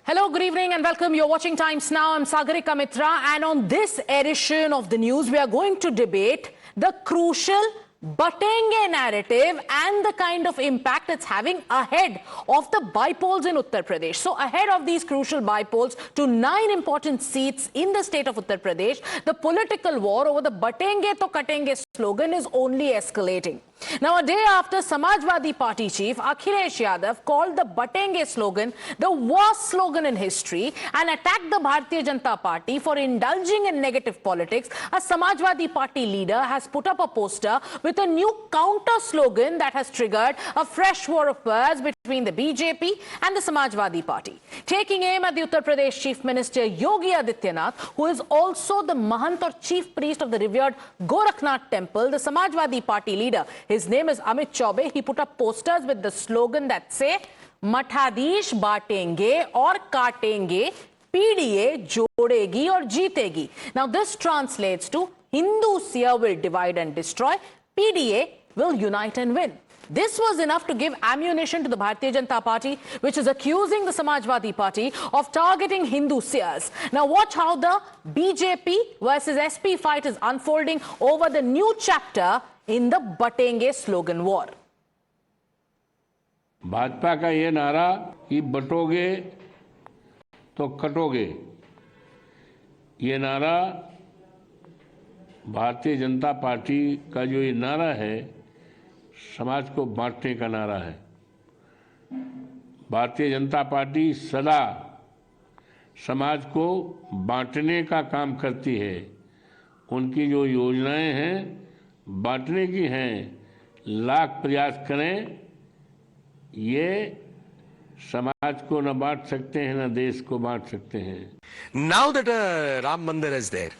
Hello, good evening and welcome. You're watching Times Now. I'm Sagarika Mitra, and on this edition of the news, we are going to debate the crucial Batenge narrative and the kind of impact it's having ahead of the bypolls in Uttar Pradesh. So ahead of these crucial bypolls to 9 important seats in the state of Uttar Pradesh, the political war over the Batenge to Katenge slogan is only escalating. Now, a day after Samajwadi Party chief Akhilesh Yadav called the Batenge slogan the worst slogan in history and attacked the Bharatiya Janata Party for indulging in negative politics, a Samajwadi Party leader has put up a poster with a new counter slogan that has triggered a fresh war of words between the BJP and the Samajwadi Party. Taking aim at the Uttar Pradesh Chief Minister Yogi Adityanath, who is also the Mahant or chief priest of the revered Gorakhnath temple, the Samajwadi Party leader, his name is Amit Chaubey, he put up posters with the slogan that say, Mathadish baatenge aur kaatenge, PDA jodegi aur jeetegi. Now this translates to Hindus here will divide and destroy, PDA will unite and win. This was enough to give ammunition to the Bharatiya Janata Party, which is accusing the Samajwadi Party of targeting Hindu seers. Now watch how the BJP versus SP fight is unfolding over the new chapter in the Batenge slogan war. Bhajpa का ये नारा कि बटोगे तो कटोगे, ये नारा Bharatiya Janata party का जो ये नारा है, समाज को बांटने का नारा है। भारतीय जनता पार्टी सदा समाज को बांटने का काम करती है। उनकी जो योजनाएं हैं बांटने की हैं, लाख प्रयास करें, ये समाज को न बांट सकते हैं न देश को बांट सकते हैं। Now that Ram Mandir is there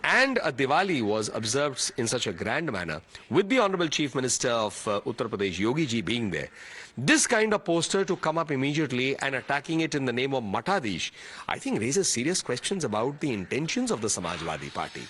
and a Diwali was observed in such a grand manner with the Honorable Chief Minister of Uttar Pradesh Yogi ji being there, this kind of poster to come up immediately and attacking it in the name of Mathadish, I think raises serious questions about the intentions of the Samajwadi Party.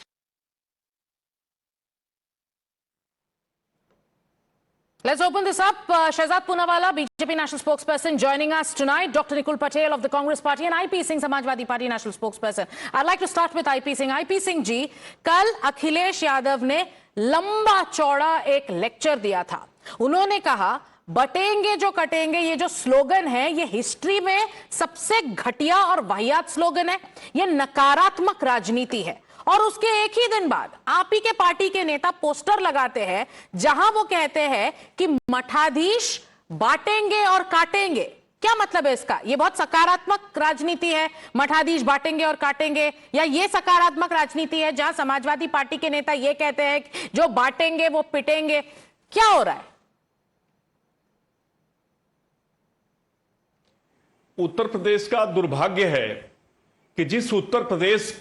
Let's open this up. Shehzad Poonawalla, BJP National Spokesperson, joining us tonight. Dr. Nikul Patel of the Congress Party and IP Singh, Samajwadi Party National Spokesperson. I'd like to start with IP Singh. IP Singh ji, कल अखिलेश यादव ने लंबा चौड़ा एक lecture दिया था। उन्होंने कहा बटेंगे जो कटेंगे ये जो स्लोगन है ये हिस्ट्री में सबसे घटिया और वाहियात स्लोगन है, ये नकारात्मक राजनीति है। और उसके एक ही दिन बाद आप ही के पार्टी के नेता पोस्टर लगाते हैं जहां वो कहते हैं कि मठाधीश बांटेंगे और काटेंगे। क्या मतलब है इसका? ये बहुत सकारात्मक राजनीति है, मठाधीश बांटेंगे और काटेंगे, या ये सकारात्मक राजनीति है जहां समाजवादी पार्टी के नेता ये कहते हैं कि जो बांटेंगे वो पिटेंगे? क्या हो रहा है? उत्तर प्रदेश का दुर्भाग्य है कि जिस उत्तर प्रदेश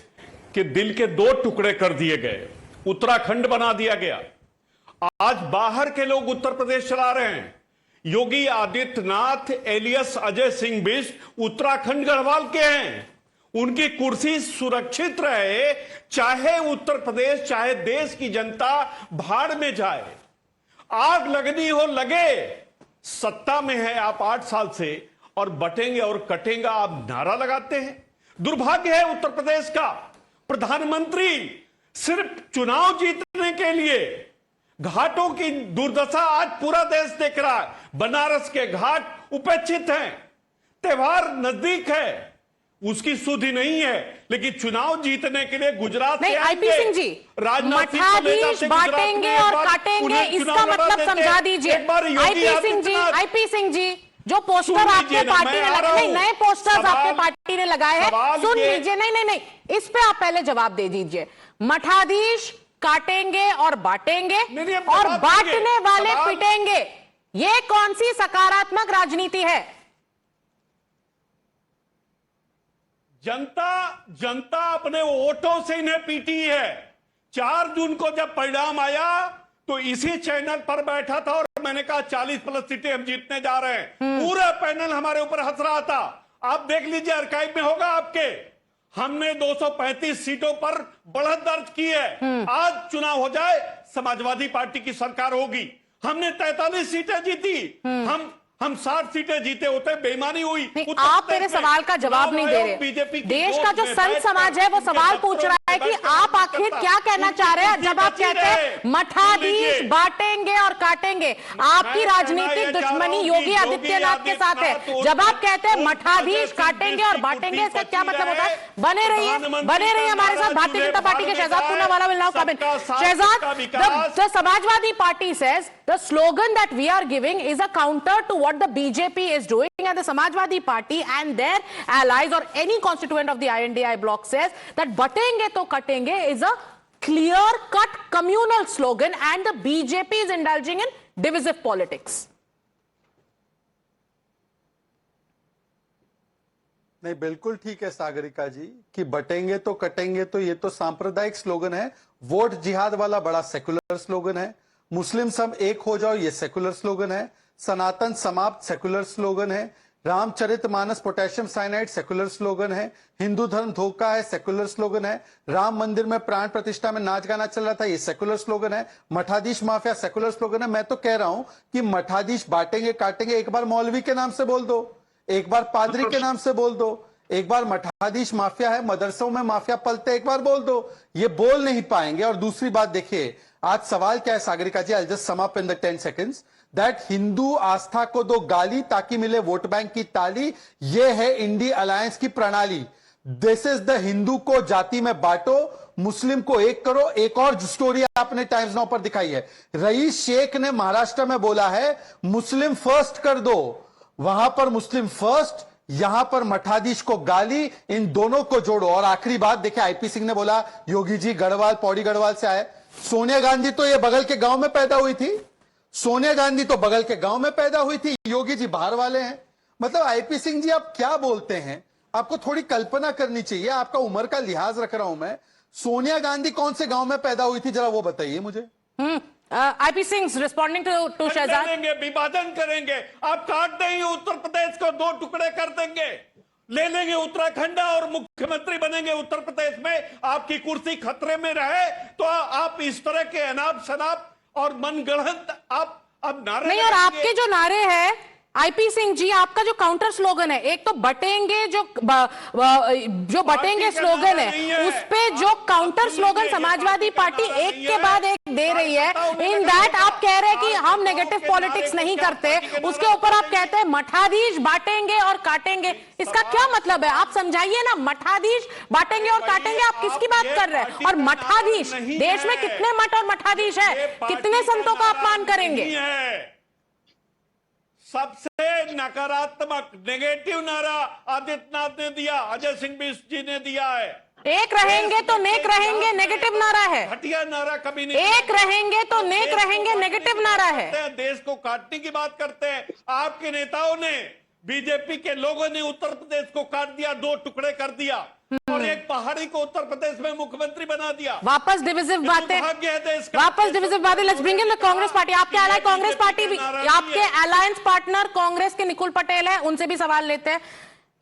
कि दिल के 2 टुकड़े कर दिए गए, उत्तराखंड बना दिया गया। आज बाहर के लोग उत्तर प्रदेश चला रहे हैं। योगी आदित्यनाथ एलियस अजय सिंह बिष्ट उत्तराखंड गढ़वाल के हैं। उनकी कुर्सी सुरक्षित रहे, चाहे उत्तर प्रदेश चाहे देश की जनता भाड़ में जाए, आग लगनी हो लगे। सत्ता में है आप 8 साल से और बटेंगे और कटेंगे आप नारा लगाते हैं। दुर्भाग्य है उत्तर प्रदेश का। प्रधानमंत्री सिर्फ चुनाव जीतने के लिए घाटों की दुर्दशा आज पूरा देश देख रहा है। बनारस के घाट उपेक्षित हैं, त्योहार नजदीक है, उसकी सुधि नहीं है, लेकिन चुनाव जीतने के लिए गुजरात से आईपी सिंह जी, मठाधीश बांटेंगे और काटेंगे इसका मतलब समझा दीजिए। आईपी सिंह जी, जो पोस्टर आपके पार्टी ने लगाए, नए पोस्टर्स आपके पार्टी ने लगाए हैं, सुन लीजिए। नहीं, इस पे आप पहले जवाब दे दीजिए। मठाधीश काटेंगे और बांटेंगे और बांटने वाले पिटेंगे, ये कौन सी सकारात्मक राजनीति है? जनता अपने वोटों से इन्हें पीटी है। 4 जून को जब परिणाम आया तो इसी चैनल पर बैठा था और मैंने कहा 40+ सीटें हम जीतने जा रहे हैं। पूरा पैनल हमारे ऊपर हंस रहा था। आप देख लीजिए, आर्काइव में होगा आपके। हमने 235 सीटों पर बढ़त दर्ज की है। आज चुनाव हो जाए, समाजवादी पार्टी की सरकार होगी। हमने 43 सीटें जीती। हम हम 60 सीटें जीते होते, बेईमानी हुई। नहीं, आप मेरे सवाल का जवाब नहीं दे रहे। बीजेपी देश का जो संत समाज है वो सवाल पूछ रहा है कि आप आखिर क्या कहना चाह रहे हैं जब आप कहते हैं मठाधीश बांटेंगे और काटेंगे। आपकी राजनीतिक दुश्मनी योगी आदित्यनाथ के साथ है। जब आप कहते हैं मठाधीश काटेंगे और बांटेंगे, इसका क्या मतलब होता है? बने रहिए हमारे साथ। भारतीय जनता पार्टी के Shahzad Poonawalla will now come in. Shehzad, the Samajwadi Party says the slogan that we are giving is a counter to what the BJP is doing, and the Samajwadi Party and their allies or any constituent of the INDI bloc says that batenge to katenge is a clear-cut communal slogan, and the BJP is indulging in divisive politics. नहीं, बिल्कुल ठीक है सागरिका जी कि बटेंगे तो कटेंगे, तो ये तो सांप्रदायिक स्लोगन है। वोट जिहाद वाला बड़ा सेकुलर स्लोगन है। मुस्लिम सब एक हो जाओ, ये सेकुलर स्लोगन है। सनातन समाप्त सेकुलर स्लोगन है। Ramcharitmanas potassium cyanide secular slogan है। हिंदू धर्म धोखा है सेकुलर स्लोगन है। राम मंदिर में प्राण प्रतिष्ठा में नाच गाना चल रहा था, ये सेकुलर स्लोगन है। मठाधीश माफिया सेकुलर स्लोगन है। मैं तो कह रहा हूं कि मठाधीश बांटेंगे काटेंगे, एक बार मौलवी के नाम से बोल दो, एक बार पादरी के नाम से बोल दो, एक बार मठाधीश माफिया है, मदरसों में माफिया पलते, एक बार बोल दो। ये बोल नहीं पाएंगे। और दूसरी बात देखिए, आज सवाल क्या है Sagarika ji, I just sum up in the 10 seconds that Hindu आस्था को दो गाली ताकि मिले वोट बैंक की ताली। ये है इंडी अलायंस की प्रणाली। दिस इज द हिंदू को जाति में बांटो, मुस्लिम को एक करो। एक और स्टोरी आपने टाइम्स नाउ पर दिखाई है, रईस शेख ने महाराष्ट्र में बोला है मुस्लिम फर्स्ट कर दो। वहां पर मुस्लिम फर्स्ट, यहां पर मठाधीश को गाली, इन दोनों को जोड़ो। और आखिरी बात देखिए, आईपी सिंह ने बोला योगी जी गढ़वाल, पौड़ी गढ़वाल से आए। सोनिया गांधी तो ये बगल के गांव में पैदा हुई थी। सोनिया गांधी तो बगल के गांव में पैदा हुई थी, योगी जी बाहर वाले हैं। मतलब आईपी सिंह जी आप क्या बोलते हैं? आपको थोड़ी कल्पना करनी चाहिए। आपका उम्र का लिहाज रख रहा हूं मैं। सोनिया गांधी कौन से गांव में पैदा हुई थी, जरा वो बताइए मुझे। IP Singh's responding to Shehzad. विभाजन करेंगे, आप काट देंगे उत्तर प्रदेश को, 2 टुकड़े कर देंगे, ले लेंगे उत्तराखंड और मुख्यमंत्री बनेंगे उत्तर प्रदेश में। आपकी कुर्सी खतरे में रहे तो आप इस तरह के अनाप शनाप और मनगढ़ंत आप अब नारे नहीं, और आपके जो नारे हैं आईपी सिंह जी, आपका जो काउंटर स्लोगन है, एक तो बटेंगे जो बटेंगे स्लोगन है, उस पे जो काउंटर स्लोगन समाजवादी पार्टी एक के बाद एक दे रही है, इन दैट आप कह रहे हैं कि हम नेगेटिव पॉलिटिक्स नहीं करते, उसके ऊपर आप कहते हैं मठाधीश बांटेंगे और काटेंगे। इसका क्या मतलब है? आप समझाइए ना। मठाधीश बांटेंगे और काटेंगे, आप किसकी बात कर रहे हैं? और मठाधीश, देश में कितने मठ और मठाधीश है? कितने संतों का अपमान करेंगे? सबसे नकारात्मक नेगेटिव नारा आदित्यनाथ ने दिया, अजय सिंह बिष्ट जी ने दिया है। एक रहेंगे तो नेक रहेंगे, नेगेटिव नारा है। घटिया नारा कभी नहीं। एक रहेंगे तो नेक रहेंगे, नेगेटिव नारा है। देश को काटने की बात करते हैं। आपके नेताओं ने, बीजेपी के लोगों ने उत्तर प्रदेश को काट दिया, 2 टुकड़े कर दिया और एक पहाड़ी को उत्तर प्रदेश में मुख्यमंत्री बना दिया। वापस डिविजिव बातें, वापस डिविजिव बातें। Let's bring in the Congress party. आपके अलाय कांग्रेस पार्टी भी, आपके अलायंस पार्टनर कांग्रेस के निकुल पटेल है, उनसे भी सवाल लेते हैं।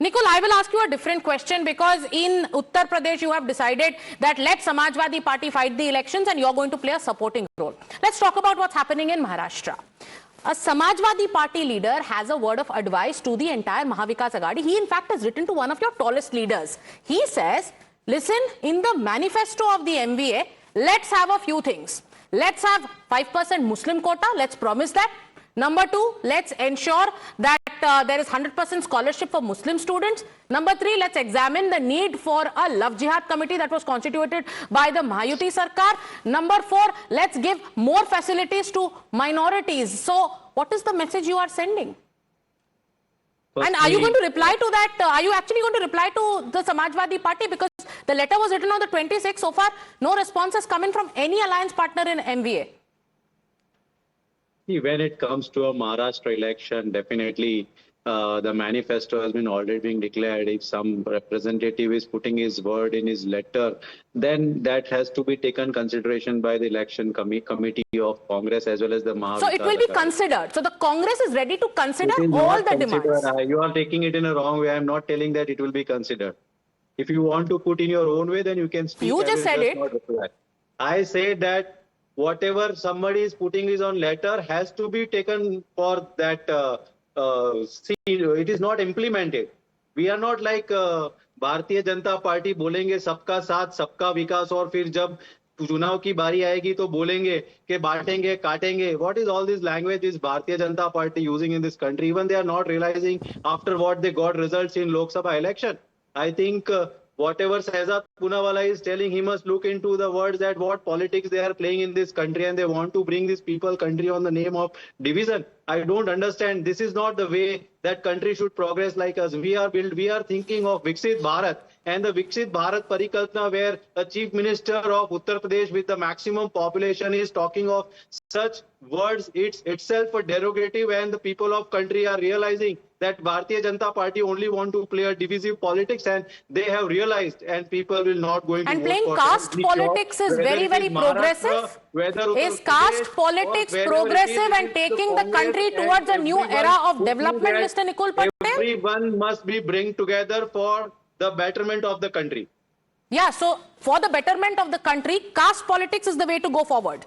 Nikul, I will ask you a different question because in Uttar Pradesh you have decided that let Samajwadi Party fight the elections and you're going to play a supporting role. Let's talk about what's happening in Maharashtra. A Samajwadi Party leader has a word of advice to the entire Mahavikas Aghadi. He in fact has written to one of your tallest leaders. He says, listen, in the manifesto of the MVA, let's have a few things. Let's have 5% Muslim quota, let's promise that. Number 2, let's ensure that there is 100% scholarship for Muslim students. Number 3, let's examine the need for a Love Jihad committee that was constituted by the Mahayuti Sarkar. Number 4, let's give more facilities to minorities. So, what is the message you are sending? And are you going to reply to that? Are you actually going to reply to the Samajwadi Party? Because the letter was written on the 26th. So far, no response has come in from any alliance partner in MVA. When it comes to a Maharashtra election, definitely the manifesto has been already being declared. If some representative is putting his word in his letter, then that has to be taken consideration by the election committee of Congress as well as the Maharashtra. So it will be considered. So the Congress is ready to consider all the demands. You are taking it in a wrong way. I am not telling that it will be considered. If you want to put in your own way, then you can speak. You just said it. I say that whatever somebody is putting his own letter has to be taken for that see, it is not implemented. We are not like Bharatiya Janata party बोलेंगे सबका साथ सबका विकास और फिर जब चुनाव की बारी आएगी तो बोलेंगे कि बांटेंगे काटेंगे. What is all this language is Bharatiya Janata Party using in this country? Even they are not realizing after what they got results in Lok Sabha election. I think whatever Shehzad Poonawalla is telling, he must look into the words that what politics they are playing in this country, and they want to bring this people country on the name of division. I don't understand. This is not the way that country should progress like us. We are thinking of Viksit Bharat, and the Viksit Bharat Parikalpana, where the Chief Minister of Uttar Pradesh with the maximum population is talking of such words, it's itself a derogative, and the people of country are realizing that Bharatiya Janata Party only want to play a divisive politics, and they have realized, and people will not going to And vote playing for caste them. politics is Whether very, it very Maharashtra, progressive. whether Uttar Is caste Pradesh, politics or whether progressive it and is taking the Congress, country and towards a new everyone era of who do development, that, Mr. Nikul Patel? Everyone must be bring together for the betterment of the country. Yeah, so for the betterment of the country, caste politics is the way to go forward.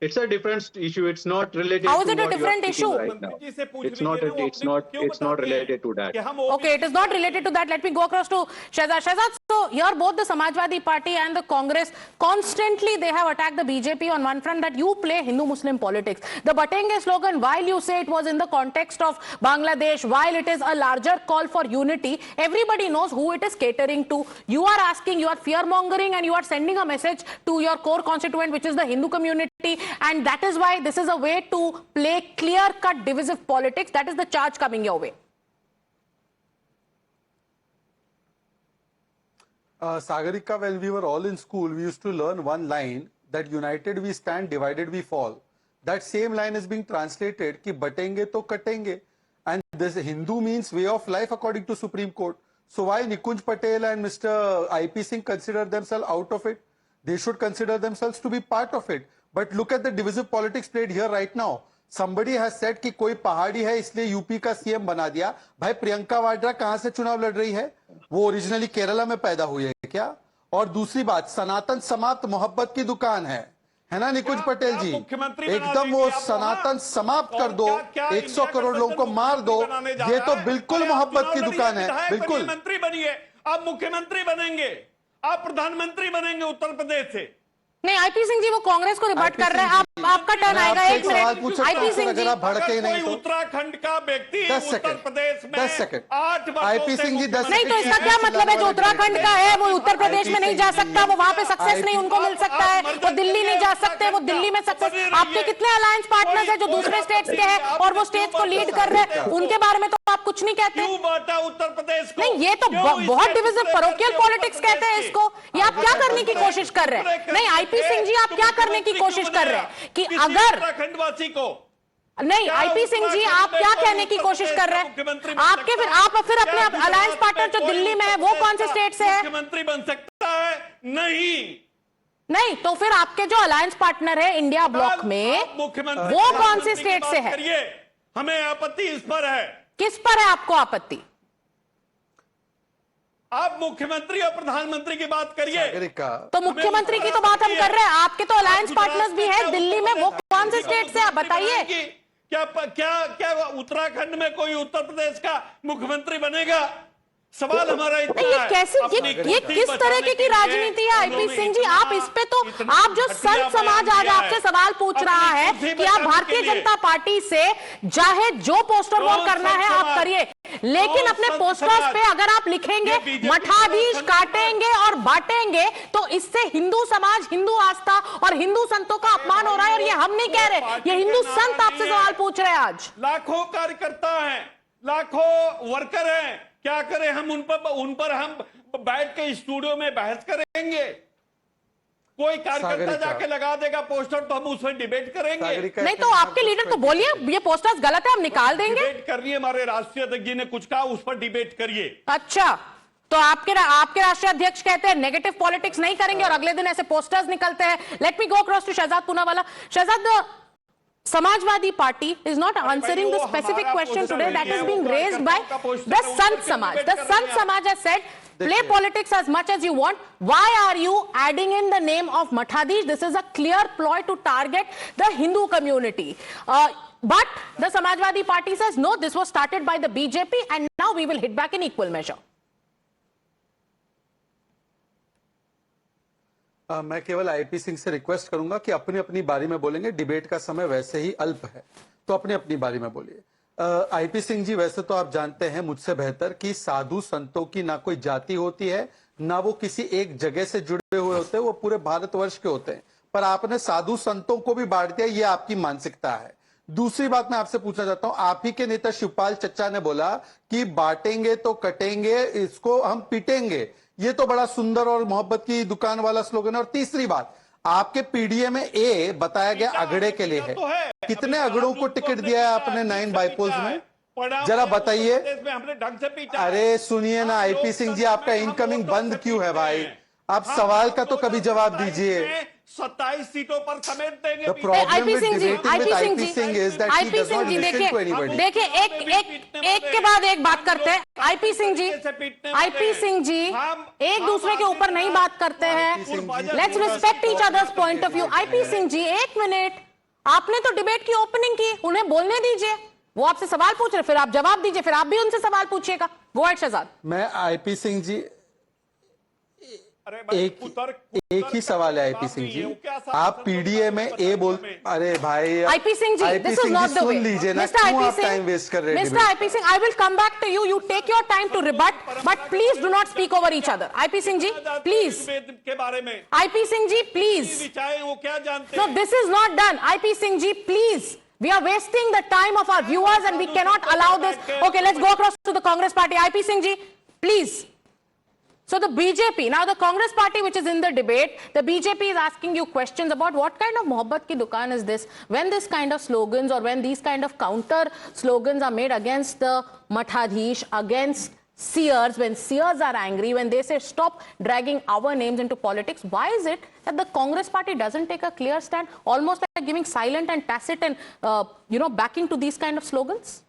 It's a different issue. It's not related. How is to it a what you are different speaking issue? right now. जी से पूछ It's not. लीजिए ना, वो It's अपने not. को क्यों It's not बताते हैं related to that. कि हम Okay, it is not related to that. Let me go across to Shehzad. Shehzad, so here both the Samajwadi Party and the Congress constantly they have attacked the BJP on one front that you play Hindu-Muslim politics. The Batenge slogan, while you say it was in the context of Bangladesh, while it is a larger call for unity, everybody knows who it is catering to. You are asking, you are fear-mongering, and you are sending a message to your core constituent, which is the Hindu community, and that is why this is a way to play clear-cut divisive politics. That is the charge coming your way. Sagarika, when we were all in school, we used to learn one line that united we stand, divided we fall. That same line is being translated ki batenge to katenge. And this Hindu means way of life according to Supreme Court. So why Nikunj Patel and Mr. IP Singh consider themselves out of it? They should consider themselves to be part of it. But look at the divisive politics played here right now. Somebody has said कि कोई पहाड़ी है इसलिए UP का CM बना दिया. भाई प्रियंका वाड्रा कहां से चुनाव लड़ रही है? वो ओरिजिनली केरला में पैदा हुई है क्या? और दूसरी बात, सनातन समाप्त मोहब्बत की दुकान है ना निकुंज पटेल जी? एकदम वो सनातन समाप्त कर दो, 100 करोड़ लोगों को मार दो, ये तो बिल्कुल मोहब्बत की दुकान है. बिल्कुल. मंत्री बनिए, आप मुख्यमंत्री बनेंगे, आप प्रधानमंत्री बनेंगे उत्तर प्रदेश से. नहीं, आईपी सिंह जी वो कांग्रेस को रिबट कर रहे हैं. आपका टर्न आएगा. एक मिनट. आईपी सिंह जी, भड़के नहीं तो उत्तराखंड का व्यक्ति 10 उत्तर सेकंड, प्रदेश में 10 सेकंड. 8 वर्षों आईपी से सिंह जी 10 नहीं तो इसका क्या मतलब है? जो उत्तराखंड का है वो उत्तर प्रदेश में नहीं जा सकता, वो वहां पे सक्सेस नहीं उनको मिल सकता है, वो दिल्ली नहीं जा सकते, वो दिल्ली में सक्सेस. आपके कितने अलायंस पार्टनर्स हैं जो दूसरे स्टेट्स के हैं और वो स्टेट्स को लीड कर रहे हैं, उनके बारे में तो आप कुछ नहीं कहते. क्यों बांटा उत्तर प्रदेश को? नहीं, ये तो बहुत डिविजिव पैरोकियल पॉलिटिक्स कहते हैं इसको. ये आप क्या करने की कोशिश कर रहे हैं? नहीं, आईपी सिंह जी आप क्या करने की कोशिश कर रहे हैं कि अगर उत्तराखंडवासी को नहीं, आईपी सिंह जी आप क्या कहने की कोशिश कर रहे हैं? आपके फिर अपने अलायंस पार्टनर जो दिल्ली में है वो कौन से स्टेट से है? मुख्यमंत्री बन सकता है? नहीं, तो फिर आपके जो अलायंस पार्टनर है इंडिया ब्लॉक में वो कौन से स्टेट से है? हमें आपत्ति इस पर है. किस पर है आपको आपत्ति? आप मुख्यमंत्री और प्रधानमंत्री की बात करिए. तो मुख्यमंत्री की तो बात हम कर रहे हैं. आपके तो अलायंस पार्टनर्स भी हैं दिल्ली में, वो कौन से स्टेट से? आप बताइए. क्या उत्तराखंड में कोई उत्तर प्रदेश का मुख्यमंत्री बनेगा? सवाल हमारा इतना ये है. कैसे ये किस तरीके की राजनीति है आईपी सिंह जी? आप इस पे तो आप जो संत समाज आज आपसे सवाल पूछ रहा है कि आप भारतीय जनता पार्टी से चाहे जो पोस्टर वॉर करना है आप करिए, लेकिन अपने पोस्टर्स पे अगर आप लिखेंगे मठाधीश काटेंगे और बांटेंगे तो इससे हिंदू समाज, हिंदू आस्था और हिंदू संतों का अपमान हो रहा है. और ये हम नहीं कह रहे, ये हिंदू संत आपसे सवाल पूछ रहे हैं आज. लाखों कार्यकर्ता हैं, लाखों वर्कर हैं. क्या करें हम उन पर हम बैठ के स्टूडियो में बहस करेंगे? कोई कार्यकर्ता जाके लगा देगा पोस्टर तो हम उसमें डिबेट करेंगे. नहीं तो आपके लीडर तो बोलिए ये पोस्टर्स गलत है, हम निकाल देंगे. डिबेट करनी है. हमारे राष्ट्रीय अध्यक्ष जी ने कुछ कहा, उस पर डिबेट करिए. अच्छा, तो आपके राष्ट्रीय अध्यक्ष कहते हैं नेगेटिव पॉलिटिक्स नहीं करेंगे और अगले दिन ऐसे पोस्टर्स निकलते हैं. Let me go across to Shehzad Poonawalla. Shehzad, Samajwadi Party is not answering the specific question today that is being raised by the Sant Samaj. The Sant Samaj has said, play politics as much as you want. Why are you adding in the name of Mathadish? This is a clear ploy to target the Hindu community. but the Samajwadi Party says, no, this was started by the BJP and now we will hit back in equal measure. मैं केवल IP Singh से request करूंगा कि अपनी अपनी बारी में बोलेंगे, डिबेट का समय वैसे ही अल्प है, तो अपनी अपनी बारी में बोलिए। आईपी सिंह जी, वैसे तो आप जानते हैं मुझसे बेहतर कि साधु संतों की ना कोई जाति होती है, ना वो किसी एक जगह से जुड़े हुए होते हैं, वो पूरे भारतवर्ष के होते हैं। पर आपने साधु संतों को भी बांट दिया, ये आपकी मानसिकता है। दूसरी बात मैं आपसे पूछना चाहता हूं, आप ही के नेता शिवपाल चच्चा ने बोला कि बांटेंगे तो कटेंगे, इसको हम पीटेंगे। ये तो बड़ा सुंदर और मोहब्बत की दुकान वाला स्लोगन है। और तीसरी बात, आपके पीडीए में ए बताया गया अगड़े के लिए है। कितने अगड़ों को टिकट दिया है आपने 9 बाइपोल्स में, जरा बताइए। अरे सुनिए ना आईपी सिंह जी, आपका इनकमिंग बंद क्यों है भाई? आप सवाल का तो कभी जवाब दीजिए। 27 सीटों पर समेट देंगे। The problem IP with Singh ji, debating with IP Singh IP ji, Singh is that he IP does Singh not ji, listen to anybody. देखिए एक के बाद एक बात करते हैं। आईपी सिंह जी, आईपी सिंह जी एक दूसरे के ऊपर नहीं बात करते हैं। Let's respect each others point of view. IP Singh ji, एक मिनट, आपने तो डिबेट की ओपनिंग की, उन्हें बोलने दीजिए। वो आपसे सवाल पूछ रहे, फिर आप जवाब दीजिए, फिर आप भी उनसे सवाल पूछिएगा। Go ahead Shehzad. मैं आईपी सिंह जी, एक ही सवाल है आईपी सिंह जी, आप पीडीए में ए बोल, अरे भाई IP Singh ji, IP this is Singh not ji the way. सुन लीजिए ना, Mr. क्यों IP आप Singh, टाइम वेस्ट कर रहे हैं? Mr. IP Singh, I will come back to you. You take your time to rebut, but please do not speak over each other. IP Singh ji, please. के बारे में IP Singh ji, please. वो क्या जानते No, this is not done. IP Singh ji, please. We are wasting the time of our viewers and we cannot allow this. Okay, let's go across to the Congress party. IP Singh ji, please. So the BJP, now the Congress party which is in the debate, the BJP is asking you questions about what kind of mohabbat ki dukaan is this, when this kind of slogans or when these kind of counter slogans are made against the Mathadhish, against seers, when seers are angry, when they say stop dragging our names into politics, why is it that the Congress party doesn't take a clear stand, almost like giving silent and tacit and, backing to these kind of slogans?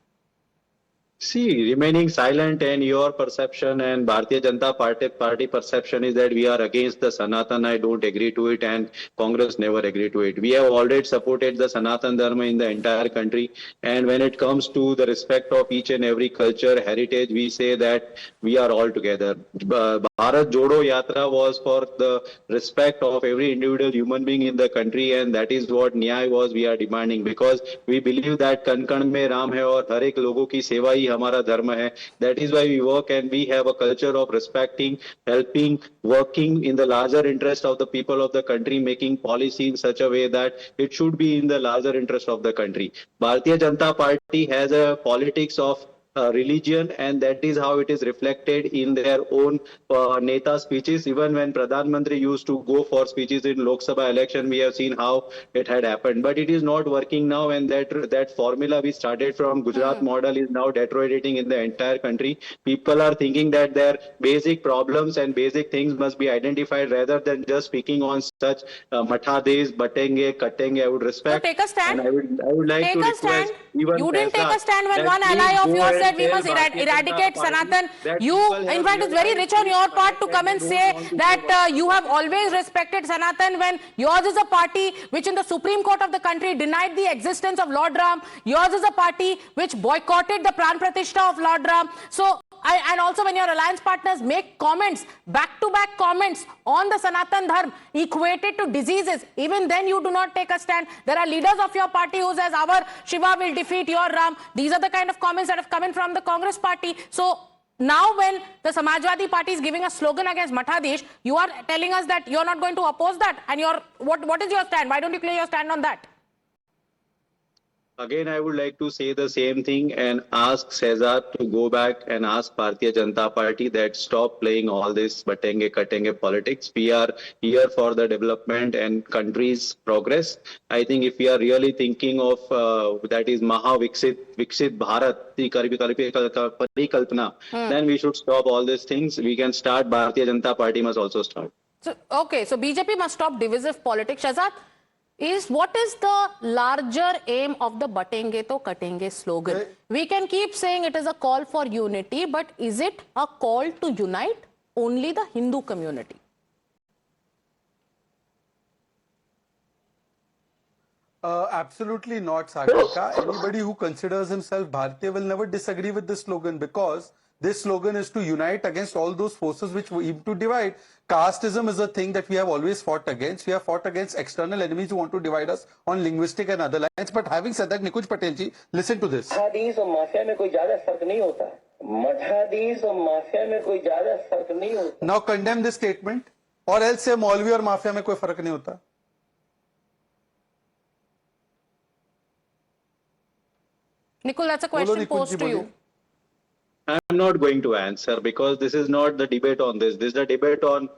See, remaining silent and your perception and Bharatiya Janata Party perception is that we are against the Sanatan. I don't agree to it, and Congress never agreed to it. We have already supported the Sanatan Dharma in the entire country, and when it comes to the respect of each and every culture, heritage, we say that we are all together. Bharat Jodo Yatra was for the respect of every individual human being in the country, and that is what Nyay was we are demanding, because we believe that kan kan mein Ram hai aur har ek logo ki seva hi हमारा धर्म है. That is why we work and we have a culture of respecting, helping, working in the larger interest of the people of the country, making policy in such a way that it should be in the larger interest of the country. Bharatiya Janata Party has a politics of religion, and that is how it is reflected in their own Neta speeches. Even when Pradhan Mantri used to go for speeches in Lok Sabha election, we have seen how it had happened. But it is not working now, and that formula we started from Gujarat model is now deteriorating in the entire country. People are thinking that their basic problems and basic things must be identified rather than just speaking on such mathades, batenge, katenge. I would respect. So take a stand. And I would like take to a request stand. even You didn't take Faisal a stand when that one please ally of go yours and said we tell must Bharatiya eradicate Janata Party Sanatan. that You, people have in fact, it's very rich on your part to come and say that you have always respected Sanatan when yours is a party which in the Supreme Court of the country denied the existence of Lord Ram. Yours is a party which boycotted the Pran Pratishtha of Lord Ram. So, and also when your alliance partners make comments, back-to-back comments on the Sanatan Dharma equated to diseases, even then you do not take a stand. There are leaders of your party who says our Shiva will defeat your Ram. These are the kind of comments that have come in from the Congress party. So now when the Samajwadi party is giving a slogan against Mathadish, you are telling us that you're not going to oppose that. And what is your stand? Why don't you clear your stand on that? Again, I would like to say the same thing and ask Cesar to go back and ask Bharatiya Janata Party that stop playing all this batenge katenge politics. We are here for the development and country's progress. I think if we are really thinking of that is Maha Viksit Bharat, the Parikalpana, then we should stop all these things. We can start. Bharatiya Janata Party must also start. So, okay, so BJP must stop divisive politics. Shahzad, what is the larger aim of the Batenge to Katenge slogan? We can keep saying it is a call for unity, but is it a call to unite only the Hindu community? Absolutely not, Sagarika. Anybody who considers himself Bharatiya will never disagree with this slogan, because this slogan is to unite against all those forces which aim to divide. Casteism is a thing that we have always fought against. We have fought against external enemies who want to divide us on linguistic and other lines. But having said that, Nikunj Patel ji, listen to this. मठाधीश और mafia में कोई ज्यादा फर्क नहीं होता। मठाधीश और mafia में कोई ज्यादा फर्क नहीं होता। Now condemn this statement, or else say मौलवी और माफिया में कोई फर्क नहीं होता। Nikul, that's a question Nikunj posed ji, to you. I'm not going to answer because this is not the debate on this. This is the debate on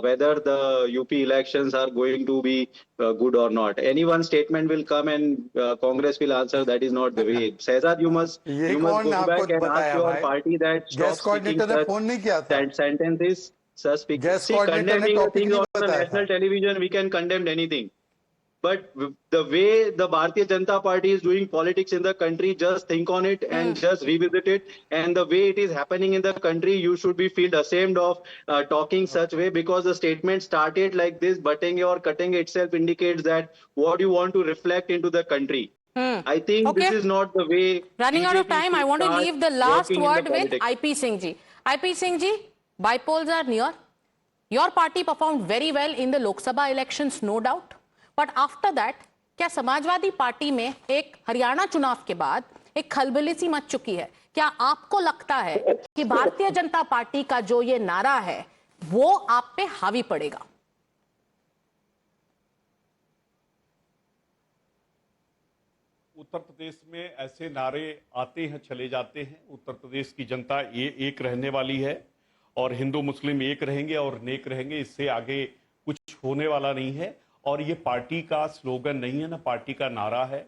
whether the UP elections are going to be good or not. Any one statement will come and Congress will answer. That is not the way. Shehzad, you must go back and ask your party that Guest stop speaking coordinator ने phone नहीं किया था। sentences. Sir, speak. Guest See, coordinator ने condemning topic things नहीं on the बताया national था। television, we can condemn anything. But the way the Bharatiya Janata Party is doing politics in the country, just think on it and just revisit it. And the way it is happening in the country, you should be feel ashamed of talking such way, because the statement started like this, butting or cutting itself indicates that what you want to reflect into the country. I think Okay. this is not the way. Running out of BJP time, I should want to start leave the last working in word the with politics. IP Singh ji. IP Singh ji, bypolls are near. Your party performed very well in the Lok Sabha elections, no doubt. But after that, क्या Samajwadi party में एक हरियाणा चुनाव के बाद एक खलबली see much चुकी है? क्या आपको लगता है कि भारतीय जनता पार्टी का जो ये नारा है वो आप पे हावी पड़ेगा? उत्तर प्रदेश में ऐसे नारे आते हैं, चले जाते हैं। उत्तर प्रदेश की जनता ये एक रहने वाली है और हिंदू मुस्लिम एक रहेंगे और नेक रहेंगे। इससे आगे कुछ होने वाला नहीं है। और ये पार्टी का स्लोगन नहीं है, ना पार्टी का नारा है।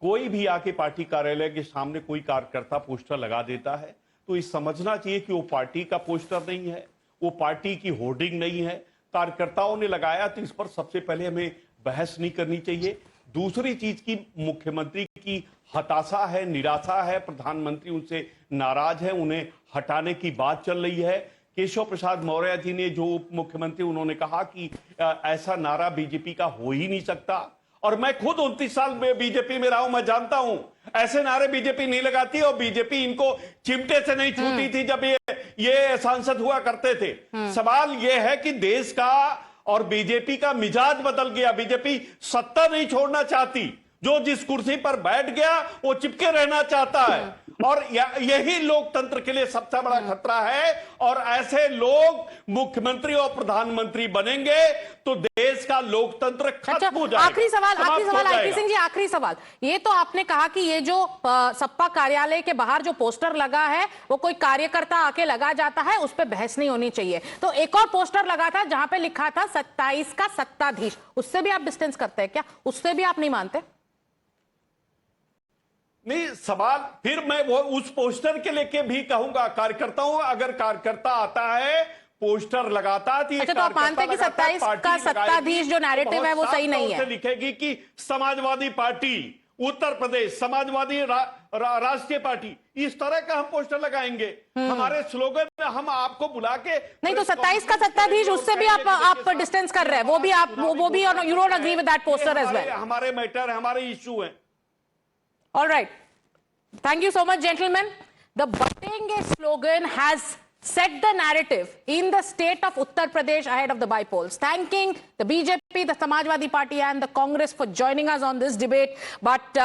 कोई भी आके पार्टी कार्यालय के सामने कोई कार्यकर्ता पोस्टर लगा देता है तो ये समझना चाहिए कि वो पार्टी का पोस्टर नहीं है, वो पार्टी की होर्डिंग नहीं है। कार्यकर्ताओं ने लगाया तो इस पर सबसे पहले हमें बहस नहीं करनी चाहिए। दूसरी चीज की मुख्यमंत्री की हताशा है, निराशा है, प्रधानमंत्री उनसे नाराज है, उन्हें हटाने की बात चल रही है। केशव प्रसाद मौर्य जी ने जो उप मुख्यमंत्री, उन्होंने कहा कि ऐसा नारा बीजेपी का हो ही नहीं सकता। और मैं खुद 29 साल में बीजेपी में रहा हूं, मैं जानता हूं ऐसे नारे बीजेपी नहीं लगाती और बीजेपी इनको चिमटे से नहीं छूती थी जब ये सांसद हुआ करते थे। सवाल ये है कि देश का और बीजेपी का मिजाज बदल गया। बीजेपी सत्ता नहीं छोड़ना चाहती, जो जिस कुर्सी पर बैठ गया वो चिपके रहना चाहता है और यही लोकतंत्र के लिए सबसे बड़ा खतरा है। और ऐसे लोग मुख्यमंत्री और प्रधानमंत्री बनेंगे तो देश का लोकतंत्र खत्म हो जाएगा। आखिरी सवाल आईपी सिंह जी, आखिरी सवाल। ये तो आपने कहा कि ये जो सपा कार्यालय के बाहर जो पोस्टर लगा है वो कोई कार्यकर्ता आके लगा जाता है, उस पर बहस नहीं होनी चाहिए। तो एक और पोस्टर लगा था जहां पे लिखा था 27 का सत्ताधीश, उससे भी आप डिस्टेंस करते हैं क्या? उससे भी आप नहीं मानते? नहीं, सवाल फिर मैं वो उस पोस्टर के लेके भी कहूंगा कार्यकर्ताओं, अगर कार्यकर्ता आता है पोस्टर लगाता थी। अच्छा, तो आप मानते हैं कि 27 का सत्ताधीश जो नैरेटिव है वो सही नहीं है? लिखेगी कि समाजवादी पार्टी उत्तर प्रदेश, समाजवादी राष्ट्रीय पार्टी, इस तरह का हम पोस्टर लगाएंगे। हमारे स्लोगन हम आपको बुला के नहीं, तो 27 का सत्ताधीश, उससे भी आप डिस्टेंस कर रहे हैं, वो भी आप वो भी you don't agree with that poster as well? हमारे मैटर है, हमारे इश्यू है। All right. Thank you so much, gentlemen. The Batenge slogan has set the narrative in the state of Uttar Pradesh ahead of the bypolls. Thanking the BJP, the Samajwadi Party and the Congress for joining us on this debate. But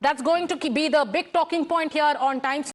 that's going to be the big talking point here on Times